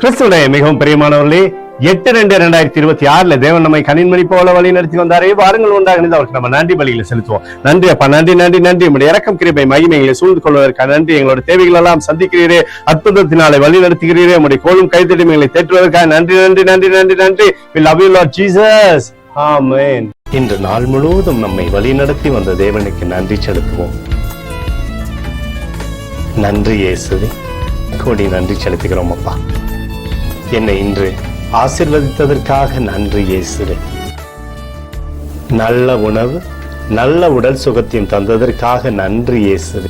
கிறிஸ்துடைய மிகவும் பிரியமானவர்களே, 8/2/2026 தேவன் நம்மை கனின்மணி போல வழி நடத்தி வந்தாரே. வாருங்கள் உண்டாக அவருக்கு நம்ம நன்றி பலிகளை செலுத்துவோம். நன்றி அப்பா, நன்றி நன்றி நன்றி. உங்களுடைய இறக்கம் கிருபை மகிமைகளை சூழ்ந்து கொள்வதற்காக நன்றி. எங்களோட தேவைகள் எல்லாம் சந்திக்கிறீரே, அற்புதத்தினாலே வழி நடத்துகிறீரே. உங்களுடைய கோலும் கைத்தடிமைகளை தேற்றுவதற்காக நன்றி நன்றி நன்றி நன்றி நன்றி. We love you Lord Jesus. Amen. இன்று நாள் முழுவதும் நம்மை வழி நடத்தி வந்த தேவனுக்கு நன்றி செலுத்துவோம். நன்றி இயேசுவே, கோடி நன்றி செலுத்துகிறோம் அப்பா. என்னை இன்று ஆசீர்வதித்ததற்காக நன்றி இயேசுவே. நல்ல உணவு, நல்ல உடல் சுகத்தையும் தந்ததற்காக நன்றி இயேசுவே.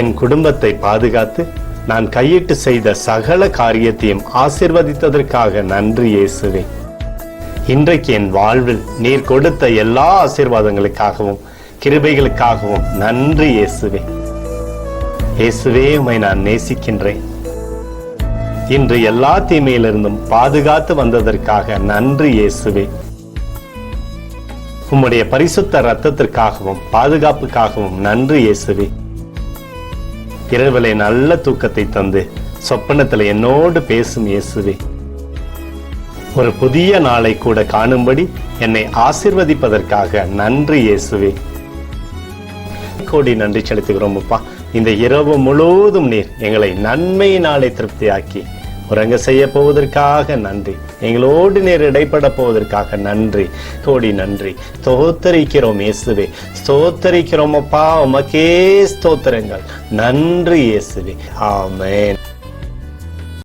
என் குடும்பத்தை பாதுகாத்து நான் கையிட்டு செய்த சகல காரியத்தையும் ஆசீர்வதித்ததற்காக நன்றி இயேசுவே. இன்றைக்கு என் வாழ்வில் நீர் கொடுத்த எல்லா ஆசீர்வாதங்களுக்காகவும் கிருபைகளுக்காகவும் நன்றி இயேசுவே. இயேசுவே, உம்மை நான் நேசிக்கின்றேன். இன்று எல்லா தீமையிலிருந்தும் பாதுகாத்து வந்ததற்காக நன்றி இயேசுவே. உம்முடைய பரிசுத்த இரத்தத்திற்காகவும் பாதுகாப்புக்காகவும் நன்றி இயேசுவே. இரவிலே நல்ல தூக்கத்தை தந்து சொப்பனத்தில் என்னோடு பேசும் இயேசுவே. ஒரு புதிய நாளை கூட காணும்படி என்னை ஆசீர்வதிப்பதற்காக நன்றி இயேசுவே. கோடி நன்றி செலுத்துகிறோம் அப்பா. இந்த இரவு முழுவதும் நீர் எங்களை நன்மையினாலே திருப்தியாக்கி உறங்க செய்ய போவதற்காக நன்றி. எங்களோடு நீர் இடைப்பட போவதற்காக நன்றி, கோடி நன்றி. ஸ்தோத்தரிக்கிறோம் இயேசுவே, ஸ்தோத்தரிக்கிறோம் அப்பா. உமக்கே ஸ்தோத்திரங்கள். நன்றி இயேசுவே. ஆமென்.